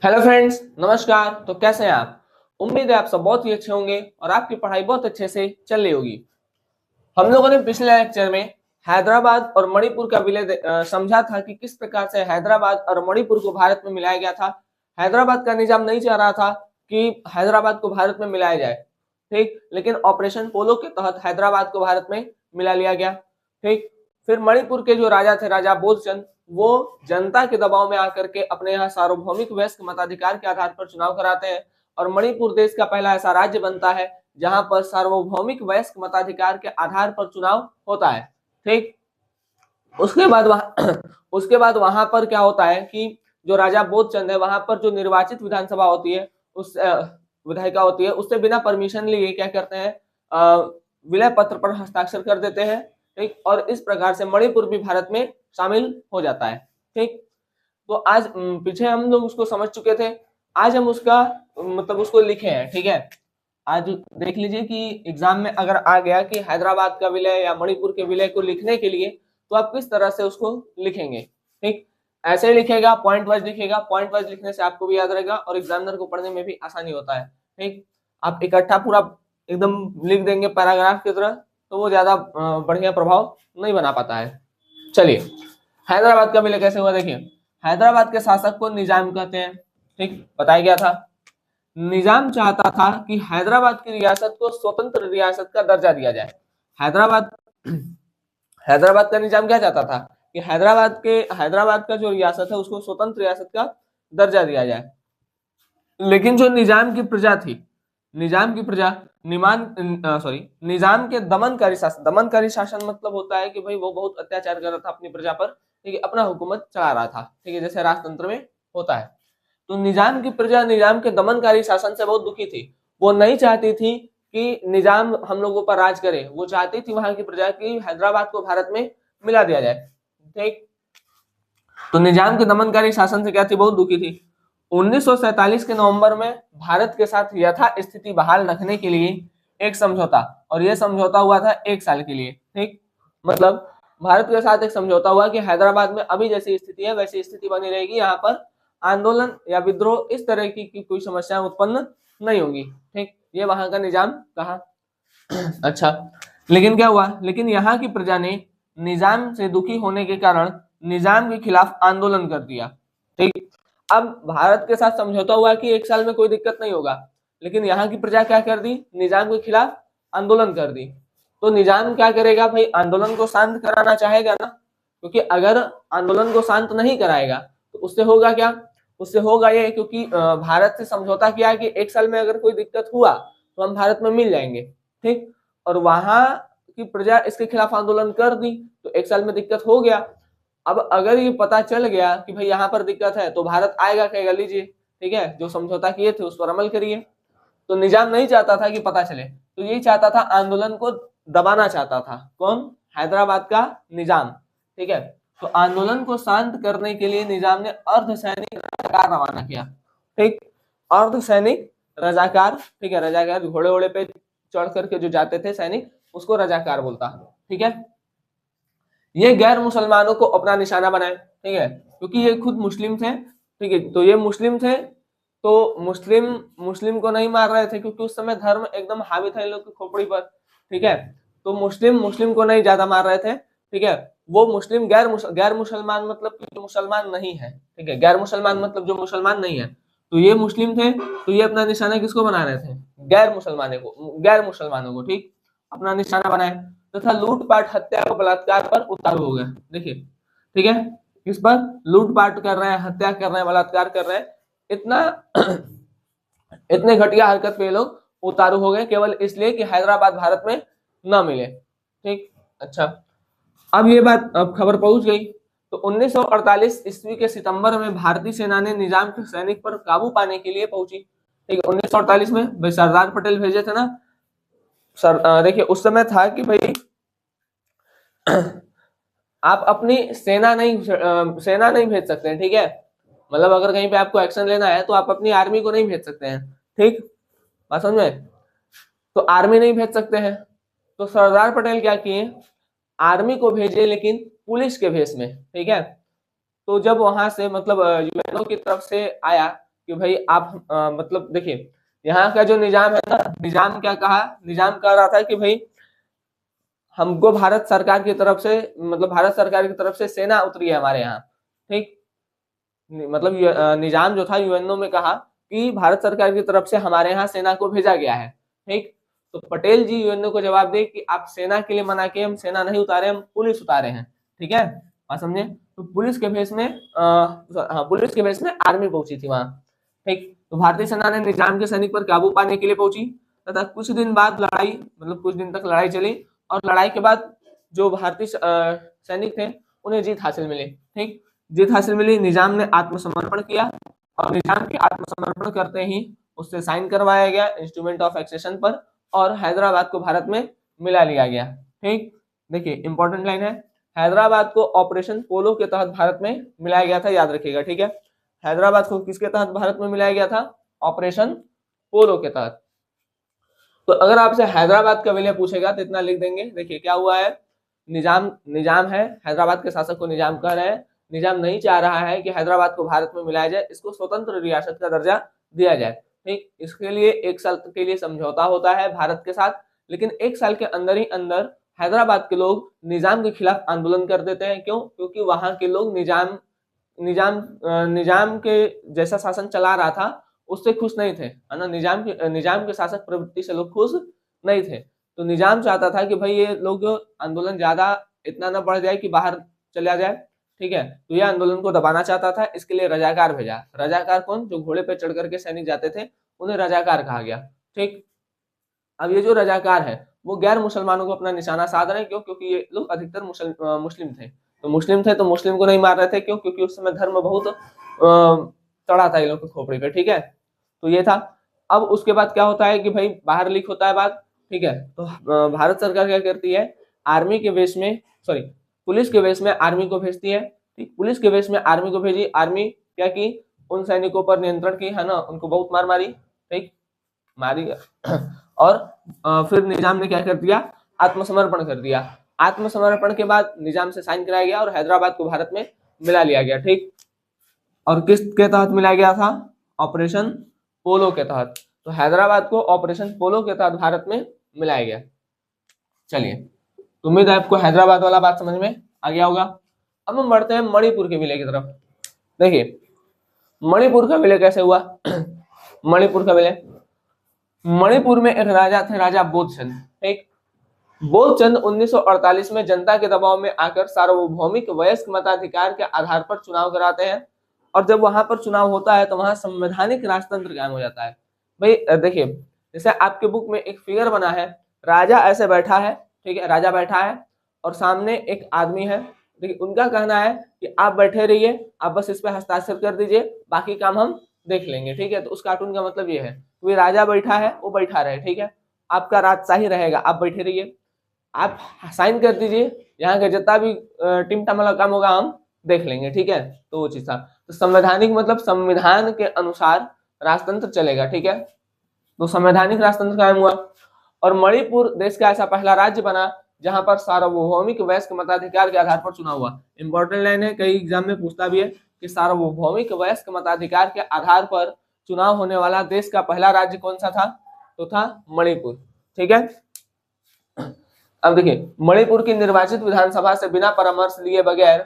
Hello friends, नमस्कार। तो कैसे हैं आप? उम्मीद है आप सब बहुत ही अच्छे होंगे और आपकी पढ़ाई बहुत अच्छे से चल रही होगी। हम लोगों ने पिछले लेक्चर में हैदराबाद और मणिपुर का विलय समझा था कि किस प्रकार से हैदराबाद और मणिपुर को भारत में मिलाया गया था। हैदराबाद का निजाम नहीं चाह रहा था कि हैदराबाद को भारत में मिलाया जाए, ठीक, लेकिन ऑपरेशन पोलो के तहत हैदराबाद को भारत में मिला लिया गया। ठीक, फिर मणिपुर के जो राजा थे, राजा बोधचंद, वो जनता के दबाव में आकर के अपने यहाँ सार्वभौमिक वयस्क मताधिकार के आधार पर चुनाव कराते हैं और मणिपुर देश का पहला ऐसा राज्य बनता है जहां पर सार्वभौमिक वयस्क मताधिकार के आधार पर चुनाव होता है। ठीक, उसके बाद वहां उसके बाद वहां पर क्या होता है कि जो राजा बोधचंद है, वहां पर जो निर्वाचित विधानसभा होती है, उस विधायिका होती है, उससे बिना परमिशन लिए क्या करते हैं, विलय पत्र पर हस्ताक्षर कर देते हैं। ठीक, और इस प्रकार से मणिपुर भी भारत में शामिल हो जाता है। ठीक, तो आज पीछे हम लोग उसको समझ चुके थे, आज हम उसका मतलब उसको लिखे हैं। ठीक है, आज देख लीजिए कि एग्जाम में अगर आ गया कि हैदराबाद का विलय या मणिपुर के विलय को लिखने के लिए, तो आप किस तरह से उसको लिखेंगे। ठीक, ऐसे ही लिखेगा, पॉइंट वाइज लिखेगा। पॉइंट वाइज लिखने से आपको भी याद रहेगा और एग्जामिनर को पढ़ने में भी आसानी होता है। ठीक, आप इकट्ठा पूरा एकदम लिख देंगे पैराग्राफ की तरह, तो वो ज्यादा बढ़िया प्रभाव नहीं बना पाता है। चलिए, हैदराबाद का विलय कैसे हुआ देखिए। हैदराबाद के शासक को निजाम कहते हैं। ठीक, बताया गया था। निजाम चाहता था कि हैदराबाद की रियासत को स्वतंत्र रियासत का दर्जा दिया जाए। हैदराबाद हैदराबाद का निजाम क्या चाहता था कि हैदराबाद का जो रियासत है उसको स्वतंत्र रियासत का दर्जा दिया जाए। लेकिन जो निजाम की प्रजा थी, निजाम की प्रजा निजाम के दमनकारी शासन मतलब होता है कि भाई वो बहुत अत्याचार कर रहा था अपनी प्रजा पर। ठीक है, अपना हुकूमत चला रहा था। ठीक है, जैसे राजतंत्र में होता है। तो निजाम की प्रजा निजाम के दमनकारी शासन से बहुत दुखी थी। वो नहीं चाहती थी कि निजाम हम लोगों पर राज करे, वो चाहती थी वहां की प्रजा की हैदराबाद को भारत में मिला दिया जाए। ठीक, तो निजाम के दमनकारी शासन से क्या थी, बहुत दुखी थी। 1947 के नवंबर में भारत के साथ यथास्थिति बहाल रखने के लिए एक समझौता, और यह समझौता हुआ था 1 साल के लिए। ठीक, मतलब भारत के साथ एक समझौता हुआ कि हैदराबाद में अभी जैसी स्थिति है वैसी स्थिति बनी रहेगी, यहाँ पर आंदोलन या विद्रोह इस तरह की कोई समस्या उत्पन्न नहीं होगी। ठीक, ये वहां का निजाम कहा। अच्छा, लेकिन क्या हुआ, लेकिन यहाँ की प्रजा ने निजाम से दुखी होने के कारण निजाम के खिलाफ आंदोलन कर दिया। ठीक, अब भारत के साथ समझौता हुआ कि 1 साल में कोई दिक्कत नहीं होगा, लेकिन यहाँ की प्रजा क्या कर दी, निजाम के खिलाफ आंदोलन कर दी। तो निजाम क्या करेगा भाई, आंदोलन को शांत कराना चाहेगा ना, क्योंकि अगर आंदोलन को शांत नहीं कराएगा तो उससे होगा क्या, उससे होगा ये, क्योंकि भारत से समझौता किया कि 1 साल में अगर कोई दिक्कत हुआ तो हम भारत में मिल जाएंगे। ठीक, और वहां की प्रजा इसके खिलाफ आंदोलन कर दी तो 1 साल में दिक्कत हो गया। अब अगर ये पता चल गया कि भाई यहाँ पर दिक्कत है तो भारत आएगा, कहेगा लीजिए, ठीक है, जो समझौता किए थे उस पर अमल करिए। तो निजाम नहीं चाहता था कि पता चले, तो यही चाहता था, आंदोलन को दबाना चाहता था। कौन? हैदराबाद का निजाम। ठीक है, तो आंदोलन को शांत करने के लिए निजाम ने अर्धसैनिक रजाकार रवाना किया। ठीक, अर्धसैनिक रजाकार। ठीक है, रजाकार घोड़े वोड़े पे चढ़ करके जो जाते थे सैनिक, उसको रजाकार बोलता। ठीक है, ये गैर मुसलमानों को अपना निशाना बनाए। ठीक है, क्योंकि ये खुद मुस्लिम थे। ठीक है, तो ये मुस्लिम थे, तो मुस्लिम मुस्लिम को नहीं मार रहे थे क्योंकि उस समय धर्म एकदम हावी था इन लोग की खोपड़ी पर। ठीक है, तो मुस्लिम मुस्लिम को नहीं ज्यादा मार रहे थे। ठीक है, वो मुस्लिम गैर मुसलमान मतलब जो मुसलमान नहीं है। ठीक है, गैर मुसलमान मतलब जो मुसलमान नहीं है, तो ये मुस्लिम थे, तो ये अपना निशाना किसको बना रहे थे, गैर मुसलमानों को। ठीक, अपना निशाना बनाए, तथा लूटपाट, हत्या और बलात्कार पर उतारू हो गए। देखिए, ठीक है, किस पर? लूटपाट कर रहे हैं, हत्या कर रहे हैं, बलात्कार कर रहे हैं, इतना इतने घटिया हरकत पे लोग उतारू हो गए, केवल इसलिए कि हैदराबाद भारत में न मिले। ठीक, अच्छा, अब ये बात अब खबर पहुंच गई। तो 1948 ईस्वी के सितंबर में भारतीय सेना ने निजाम के सैनिक पर काबू पाने के लिए पहुंची। ठीक है, 1948 में सरदार पटेल भेजे थे ना सर। देखिए, उस समय था कि भाई आप अपनी सेना नहीं भेज सकते हैं। ठीक है, मतलब अगर कहीं पे आपको एक्शन लेना है तो आप अपनी आर्मी को नहीं भेज सकते हैं। ठीक, बात समझ में? तो आर्मी नहीं भेज सकते हैं, तो सरदार पटेल क्या किए, आर्मी को भेजे लेकिन पुलिस के भेष में। ठीक है, तो जब वहां से मतलब यूएनओ की तरफ से आया कि भाई आप मतलब देखिए यहाँ का जो निजाम है ना, निजाम क्या कहा, निजाम कह रहा था कि भाई हमको भारत सरकार की तरफ से, मतलब भारत सरकार की तरफ से सेना उतरी है हमारे यहाँ, ठीक। मतलब निजाम जो था यूएनओ में कहा कि भारत सरकार की तरफ से हमारे यहाँ सेना को भेजा गया है, ठीक। तो पटेल जी यूएनओ को जवाब दे कि आप सेना के लिए मना के, हम सेना नहीं उतारे, हम पुलिस उतारे हैं, ठीक है, बात समझे। तो पुलिस के भेष में हाँ, पुलिस के भेष में आर्मी पहुंची थी वहां, ठीक। तो भारतीय सेना ने निजाम के सैनिक पर काबू पाने के लिए पहुंची तथा कुछ दिन बाद लड़ाई, मतलब कुछ दिन तक लड़ाई चली, और लड़ाई के बाद जो भारतीय सैनिक थे उन्हें जीत हासिल मिली, ठीक। जीत हासिल मिली, निजाम ने आत्मसमर्पण किया, और निजाम के आत्मसमर्पण करते ही उससे साइन करवाया गया इंस्ट्रूमेंट ऑफ एक्सेशन पर, और हैदराबाद को भारत में मिला लिया गया, ठीक। देखिए इंपॉर्टेंट लाइन है, हैदराबाद को ऑपरेशन पोलो के तहत भारत में मिलाया गया था, याद रखिएगा, ठीक है। हैदराबाद को किसके तहत भारत में मिलाया गया था, ऑपरेशन पोलो के तहत। तो अगर आपसे हैदराबाद का विलय पूछेगा तो इतना लिख देंगे, देखिए क्या हुआ है, निजाम निजाम है, हैदराबाद के शासक को निजाम कह रहे हैं, निजाम नहीं चाह रहा है कि हैदराबाद को भारत में मिलाया जाए, इसको स्वतंत्र रियासत का दर्जा दिया जाए, ठीक। इसके लिए 1 साल के लिए समझौता होता है भारत के साथ, लेकिन 1 साल के अंदर ही अंदर हैदराबाद के लोग निजाम के खिलाफ आंदोलन कर देते हैं। क्यों? क्योंकि वहां के लोग निजाम निजाम निजाम के जैसा शासन चला रहा था उससे खुश नहीं थे, है ना। निजाम के शासक प्रवृत्ति से लोग खुश नहीं थे। तो निजाम चाहता था कि भाई ये लोग आंदोलन ज्यादा इतना ना बढ़ जाए कि बाहर चला जाए, ठीक है। तो ये आंदोलन को दबाना चाहता था, इसके लिए रजाकार भेजा। रजाकार कौन? जो घोड़े पे चढ़ करके सैनिक जाते थे उन्हें रजाकार कहा गया, ठीक। अब ये जो रजाकार है वो गैर मुसलमानों को अपना निशाना साध रहे हैं। क्यों? क्योंकि ये लोग अधिकतर मुस्लिम थे। तो मुस्लिम को नहीं मार रहे थे। क्यों? क्योंकि उस समय धर्म बहुत चढ़ा था ये लोग की खोपड़ी पे, ठीक है। तो ये था। अब उसके बाद क्या होता है कि भाई बाहर लीक होता है बात, ठीक है। तो भारत सरकार क्या करती है, आर्मी के बेस में, सॉरी, पुलिस के बेस में आर्मी को भेजती है, ठीक। पुलिस के बेस में आर्मी को भेजी। आर्मी क्या की, उन सैनिकों पर नियंत्रण की, है ना, उनको बहुत मार मारी, ठीक, मारी। और फिर निजाम ने क्या कर दिया, आत्मसमर्पण कर दिया। आत्मसमर्पण के बाद निजाम से साइन कराया गया और हैदराबाद को भारत में मिला लिया गया, ठीक। और किस के तहत मिलाया गया था, ऑपरेशन पोलो के तहत। तो हैदराबाद को ऑपरेशन पोलो के तहत भारत में मिलाया गया। चलिए, उम्मीद है आपको हैदराबाद वाला बात समझ में आ गया होगा। अब हम बढ़ते हैं मणिपुर के विलय की तरफ। देखिए मणिपुर का विलय कैसे हुआ। मणिपुर का विलय, मणिपुर में एक राजा थे, राजा बोधचंद, ठीक। बोधचंद 1948 में जनता के दबाव में आकर सार्वभौमिक वयस्क मताधिकार के आधार पर चुनाव कराते हैं। और जब वहां पर चुनाव होता है तो वहां संवैधानिक राजतंत्र कायम हो जाता है। भाई देखिए, जैसे आपके बुक में एक फिगर बना है, राजा ऐसे बैठा है, ठीक है, राजा बैठा है और सामने एक आदमी है। देखिए उनका कहना है कि आप बैठे रहिए, आप बस इस पे हस्ताक्षर कर दीजिए, बाकी काम हम देख लेंगे, ठीक है। तो उस कार्टून का मतलब ये है, कोई राजा बैठा है, वो बैठा रहे, ठीक है, आपका राजशाही रहेगा, आप बैठे रहिए, आप साइन कर दीजिए, यहाँ का जितना भी टिमटम वाला काम होगा हम देख लेंगे, ठीक है। तो वो चीज था। तो संवैधानिक मतलब संविधान के अनुसार राजतंत्र चलेगा, ठीक है। तो संवैधानिक राजतंत्र कायम हुआ और मणिपुर देश का ऐसा पहला राज्य बना जहां पर सार्वभौमिक वयस्क मताधिकार के आधार पर चुनाव हुआ। इंपॉर्टेंट लाइन है, कई एग्जाम में पूछता भी है कि सार्वभौमिक वयस्क मताधिकार के आधार पर चुनाव होने वाला देश का पहला राज्य कौन सा था, तो था मणिपुर, ठीक है। अब देखिए, मणिपुर की निर्वाचित विधानसभा से बिना परामर्श लिए बगैर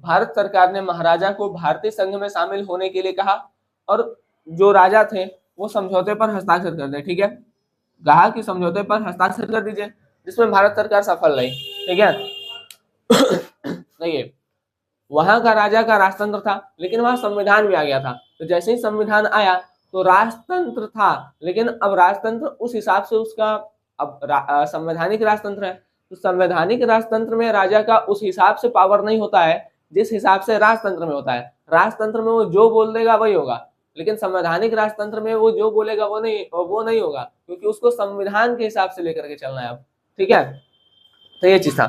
भारत सरकार ने महाराजा को भारतीय संघ में शामिल होने के लिए कहा और जो राजा थे वो समझौते पर हस्ताक्षर कर दे, ठीक है। कहा कि समझौते पर हस्ताक्षर कर दीजिए, जिसमें भारत सरकार सफल रही, ठीक है। देखिए वहां का राजा का राजतंत्र था, लेकिन वहां संविधान भी आ गया था। तो जैसे ही संविधान आया तो राजतंत्र था, लेकिन अब राजतंत्र उस हिसाब से उसका अब संवैधानिक राजतंत्र है। तो संवैधानिक राजतंत्र में राजा का उस हिसाब से पावर नहीं होता है जिस हिसाब से राजतंत्र में होता है। राजतंत्र में वो जो बोल देगा वही होगा, लेकिन संवैधानिक राजतंत्र में वो जो बोलेगा वो नहीं होगा, क्योंकि उसको संविधान के हिसाब से लेकर के चलना है अब, ठीक है। तो ये चीज था।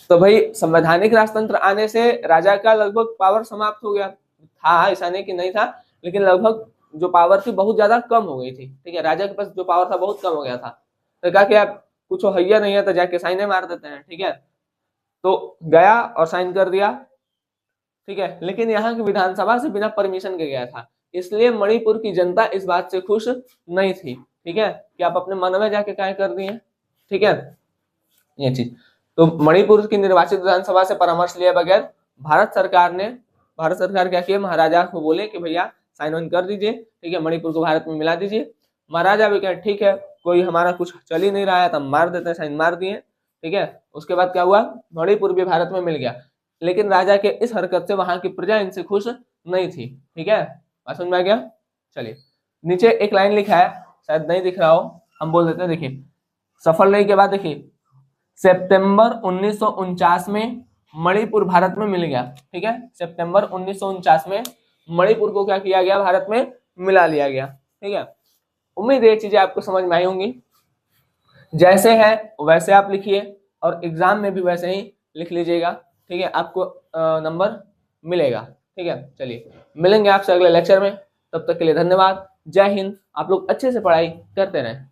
तो भाई संवैधानिक राजतंत्र आने से राजा का लगभग पावर समाप्त हो गया था, ऐसा नहीं कि नहीं था, लेकिन लगभग जो पावर थी बहुत ज्यादा कम हो गई थी, ठीक है। राजा के पास जो पावर था बहुत कम हो गया था। तो कहा कि आप कुछ हैया नहीं है तो जाके साइन मार देते हैं, ठीक है। तो गया और साइन कर दिया, ठीक है। लेकिन यहाँ की विधानसभा से बिना परमिशन के गया था। इसलिए मणिपुर की जनता इस बात से खुश नहीं थी। ठीक है, कि आप अपने मन में जाके क्या कर दिए। ठीक है, ये चीज। तो मणिपुर की निर्वाचित विधानसभा से परामर्श लिए बगैर भारत सरकार क्या किया, महाराजा को बोले कि भैया साइन ऑन कर दीजिए, ठीक है, मणिपुर को भारत में मिला दीजिए। महाराजा भी कहे ठीक है, कोई हमारा कुछ चल ही नहीं रहा है तो हम मार देते हैं, साइन मार दिए। ठीक है, उसके बाद क्या हुआ, मणिपुर भी भारत में मिल गया। लेकिन राजा के इस हरकत से वहां की प्रजा इनसे खुश नहीं थी। ठीक है, बात समझ में आ गया। चलिए, नीचे एक लाइन लिखा है, शायद नहीं दिख रहा हो, हम बोल देते हैं। देखिए, सफल रही के बाद देखिए, सितंबर 1949 में मणिपुर भारत में मिल गया। ठीक है, सितंबर 1949 में मणिपुर को क्या किया गया, भारत में मिला लिया गया। ठीक है, उम्मीद है ये चीजें आपको समझ में आई होंगी। जैसे है वैसे आप लिखिए और एग्जाम में भी वैसे ही लिख लीजिएगा। ठीक है, आपको नंबर मिलेगा। ठीक है, चलिए मिलेंगे आपसे अगले लेक्चर में, तब तक के लिए धन्यवाद। जय हिंद। आप लोग अच्छे से पढ़ाई करते रहें।